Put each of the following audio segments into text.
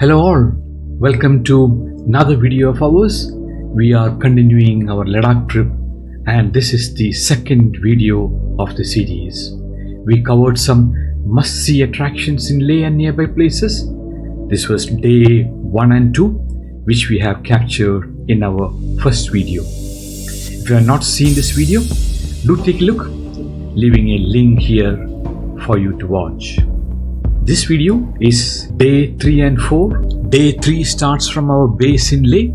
Hello all, welcome to another video of ours. We are continuing our Ladakh trip and this is the second video of the series. We covered some must-see attractions in Leh and nearby places. This was day 1 and 2, which we have captured in our first video. If you have not seen this video, do take a look, leaving a link here for you to watch. This video is day 3 and 4. Day 3 starts from our base in Leh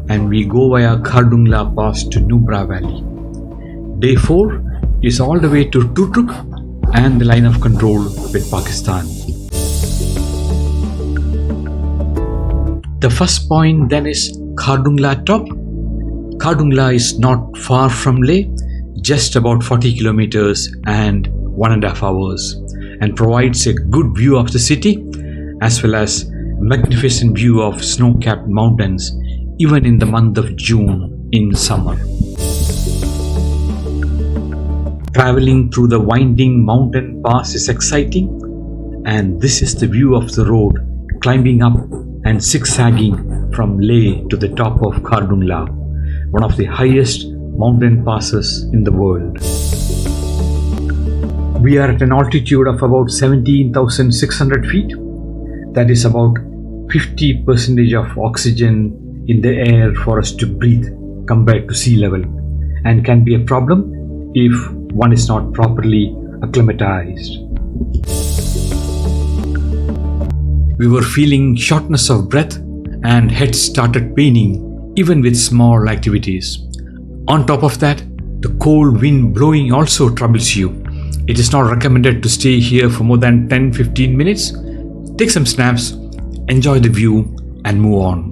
and we go via Khardung pass to Nubra valley. Day 4 is all the way to Turtuk and the line of control with Pakistan. The first point then is Khardung top. Khardung is not far from Leh, just about 40 kilometers and 1.5 hours, and provides a good view of the city as well as a magnificent view of snow-capped mountains even in the month of June in summer. Traveling through the winding mountain pass is exciting, and this is the view of the road climbing up and zigzagging from Leh to the top of Khardung, one of the highest mountain passes in the world. We are at an altitude of about 17,600 feet. That is about 50% of oxygen in the air for us to breathe compared to sea level, and can be a problem if one is not properly acclimatized. We were feeling shortness of breath and head started paining even with small activities. On top of that, the cold wind blowing also troubles you. It is not recommended to stay here for more than 10-15 minutes. Take some snaps, enjoy the view and move on.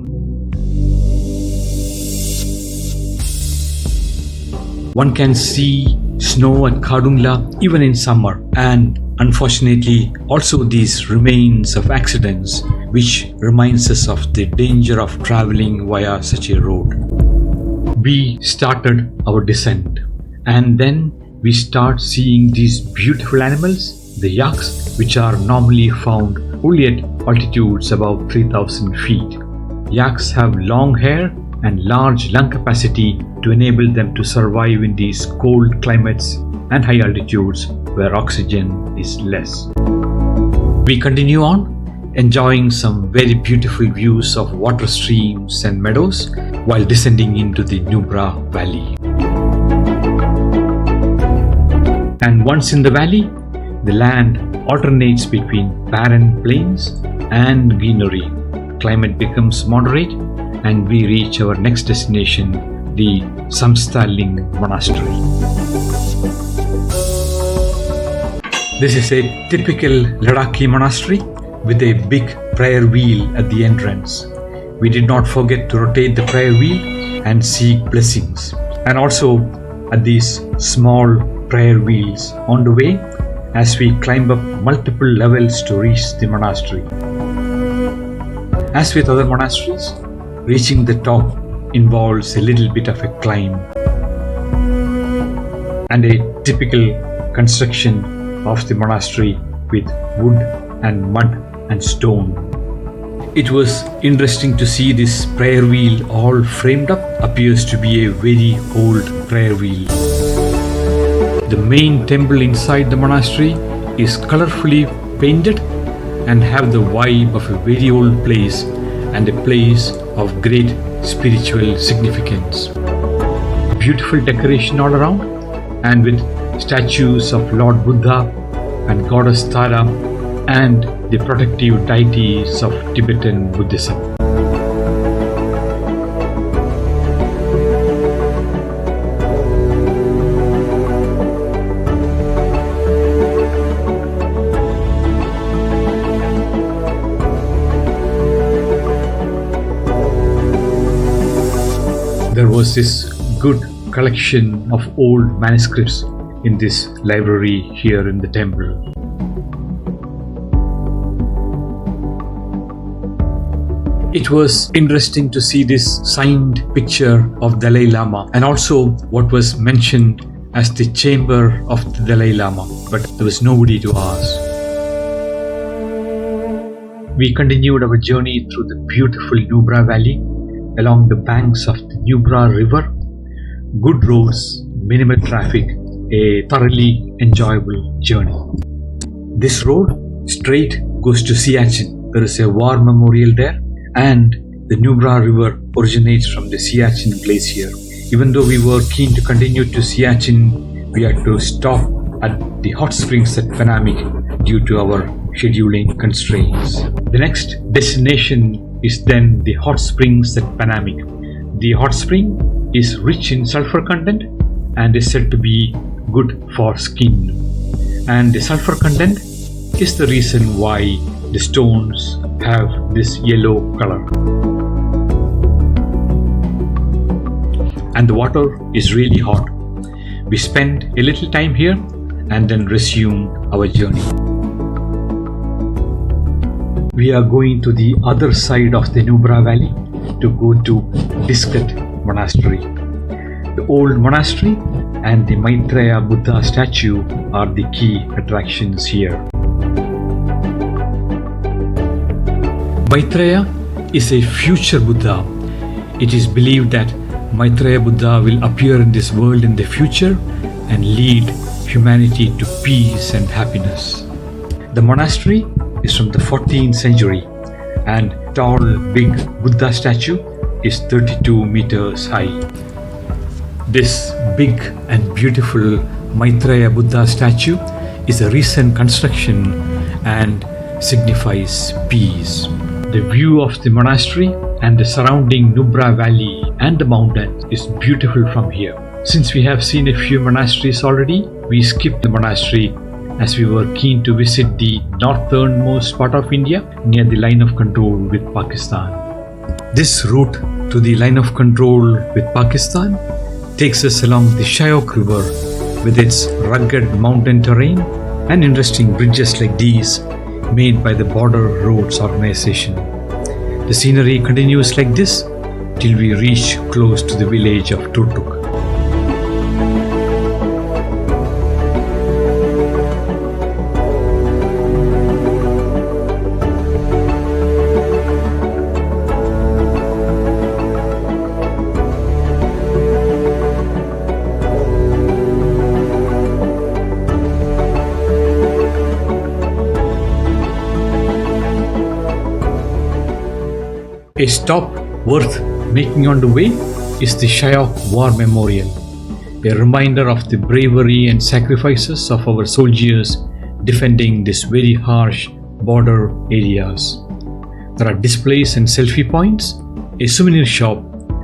One can see snow at Khardung even in summer, and unfortunately also these remains of accidents, which reminds us of the danger of traveling via such a road. We started our descent and then we start seeing these beautiful animals, the yaks, which are normally found only at altitudes above 3,000 feet. Yaks have long hair and large lung capacity to enable them to survive in these cold climates and high altitudes where oxygen is less. We continue on, enjoying some very beautiful views of water streams and meadows while descending into the Nubra valley. And once in the valley, the land alternates between barren plains and greenery. Climate becomes moderate and we reach our next destination, the Samstaling Monastery. This is a typical Ladakhi monastery with a big prayer wheel at the entrance. We did not forget to rotate the prayer wheel and seek blessings. And also at these small prayer wheels on the way as we climb up multiple levels to reach the monastery. As with other monasteries, reaching the top involves a little bit of a climb and a typical construction of the monastery with wood and mud and stone. It was interesting to see this prayer wheel all framed up. Appears to be a very old prayer wheel. The main temple inside the monastery is colorfully painted and have the vibe of a very old place and a place of great spiritual significance. Beautiful decoration all around, and with statues of Lord Budha and Goddess Tara and the protective deities of Tibetan Buddhism. There was this good collection of old manuscripts in this library here in the temple. It was interesting to see this signed picture of Dalai Lama and also what was mentioned as the chamber of the Dalai Lama, but there was nobody to ask. We continued our journey through the beautiful Nubra Valley along the banks of the Nubra River. Good roads, minimal traffic, a thoroughly enjoyable journey. This road straight goes to Siachen. There is a war memorial there, and the Nubra River originates from the Siachen Glacier. Even though we were keen to continue to Siachen, we had to stop at the hot springs at Panama due to our scheduling constraints. The next destination is then the hot springs at Panama. The hot spring is rich in sulfur content and is said to be good for skin. And the sulfur content is the reason why the stones have this yellow color. And the water is really hot. We spend a little time here and then resume our journey. We are going to the other side of the Nubra Valley to go to Disket Monastery. The old monastery and the Maitreya Buddha statue are the key attractions here. Maitreya is a future Buddha. It is believed that Maitreya Buddha will appear in this world in the future and lead humanity to peace and happiness. The monastery is from the 14th century, and tall, big Buddha statue is 32 meters high. This big and beautiful Maitreya Buddha statue is a recent construction and signifies peace. The view of the monastery and the surrounding Nubra Valley and the mountains is beautiful from here. Since we have seen a few monasteries already, we skipped the monastery as we were keen to visit the northernmost part of India near the line of control with Pakistan. This route to the line of control with Pakistan takes us along the Shyok River with its rugged mountain terrain and interesting bridges like these made by the Border Roads Organization. The scenery continues like this till we reach close to the village of Turtuk. A stop worth making on the way is the Shyok War Memorial, a reminder of the bravery and sacrifices of our soldiers defending these very harsh border areas. There are displays and selfie points, a souvenir shop,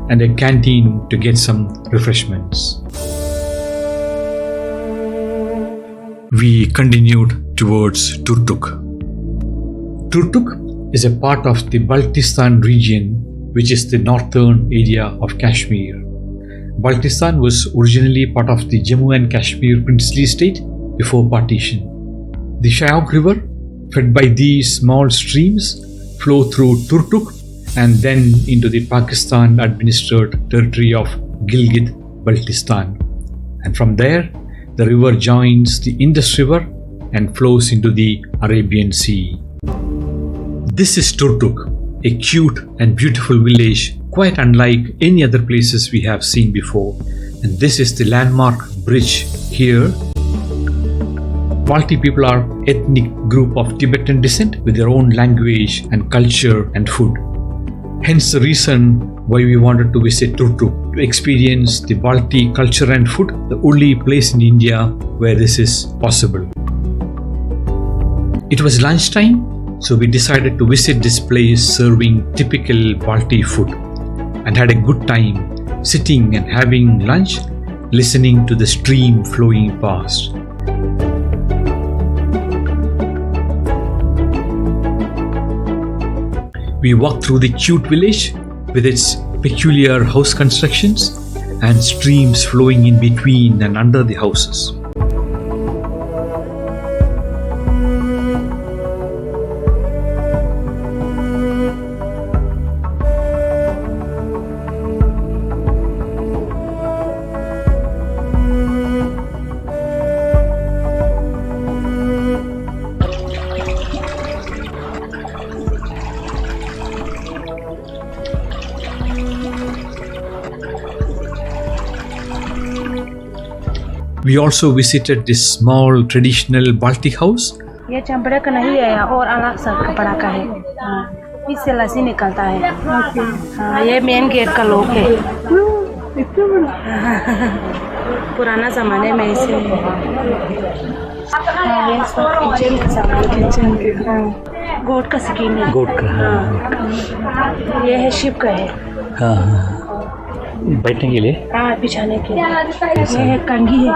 and a canteen to get some refreshments. We continued towards Turtuk. Turtuk is a part of the Baltistan region, which is the northern area of Kashmir. Baltistan was originally part of the Jammu and Kashmir princely state before partition. The Shyok River, fed by these small streams, flow through Turtuk and then into the Pakistan-administered territory of Gilgit-Baltistan. And from there, the river joins the Indus River and flows into the Arabian Sea. This is Turtuk, a cute and beautiful village quite unlike any other places we have seen before. And this is the landmark bridge here. Balti people are an ethnic group of Tibetan descent with their own language and culture and food. Hence the reason why we wanted to visit Turtuk, to experience the Balti culture and food, the only place in India where this is possible. It was lunchtime, so we decided to visit this place serving typical Balti food and had a good time sitting and having lunch, listening to the stream flowing past. We walked through the cute village with its peculiar house constructions and streams flowing in between and under the houses. We also visited this small traditional Baltic house. ये चमड़े का नहीं है और अलग सा कपड़ा का है। इससे लस्सी निकलता है। हाँ, ये मेन गेट का लॉक है। पुराना जमाने में इसे ये सब किचन का सामान, गोट का स्किन है। गोट का। हाँ। ये है शिप का है। हाँ, बैठने के लिए। हाँ, बिछाने के लिए। ये है कंघी है।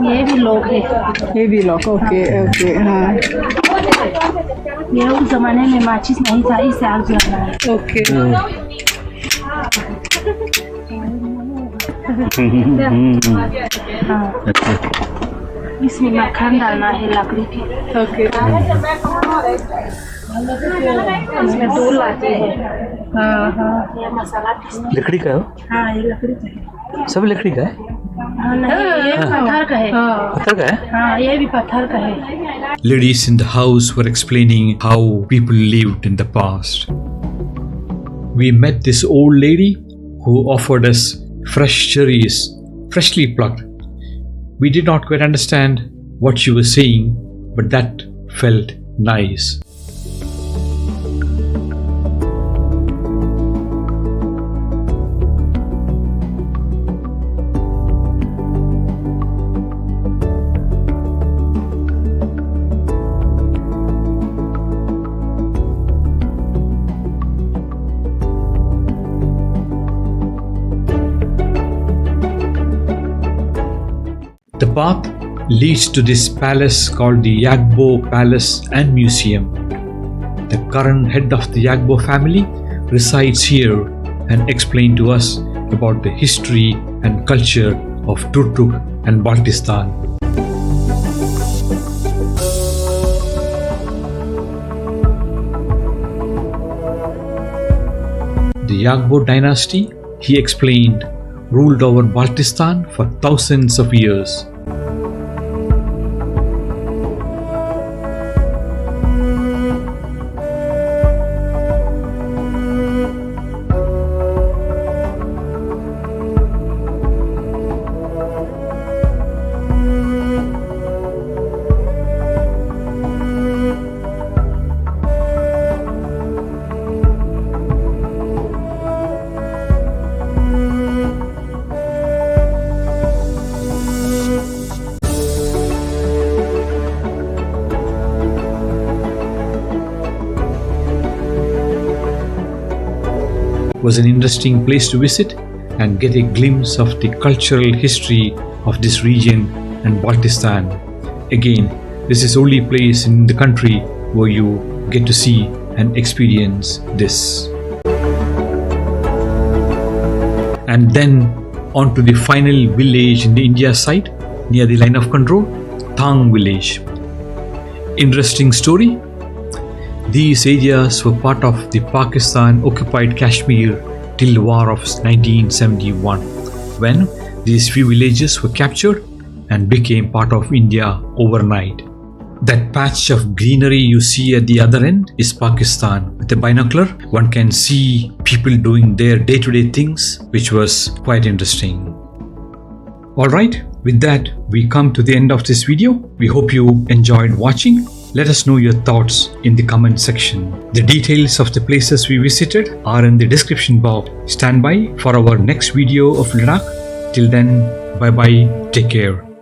ये भी लॉक है। ये भी लॉक। Okay okay. हाँ, ये उस जमाने में माचिस नहीं था, इससे आग जला है। ओके। हाँ, इसमें मक्खन डालना है लकड़ी की। ओके। इसमें डोल आती है। हाँ हाँ। ये मसाला पीसना। लकड़ी का है? हाँ, ये लकड़ी का है। सब लकड़ी का है? हाँ, नहीं, ये पत्थर का है। पत्थर का है? हाँ, ये भी पत्थर का है। Ladies in the house were explaining how people lived in the past. We met this old lady who offered us fresh cherries, freshly plucked. We did not quite understand what she was saying, but that felt nice. The path leads to this palace called the Yabgo Palace and Museum. The current head of the Yabgo family resides here and explained to us about the history and culture of Turtuk and Baltistan. The Yabgo dynasty, he explained, ruled over Baltistan for thousands of years. Was an interesting place to visit and get a glimpse of the cultural history of this region and Baltistan. Again, this is only place in the country where you get to see and experience this. And then on to the final village in the India side near the line of control, Thang village. Interesting story. These areas were part of the Pakistan-occupied Kashmir till the war of 1971, when these few villages were captured and became part of India overnight. That patch of greenery you see at the other end is Pakistan. With a binocular, one can see people doing their day-to-day things, which was quite interesting. Alright, with that, we come to the end of this video. We hope you enjoyed watching. Let us know your thoughts in the comment section. The details of the places we visited are in the description box. Stand by for our next video of Ladakh. Till then, bye bye, take care.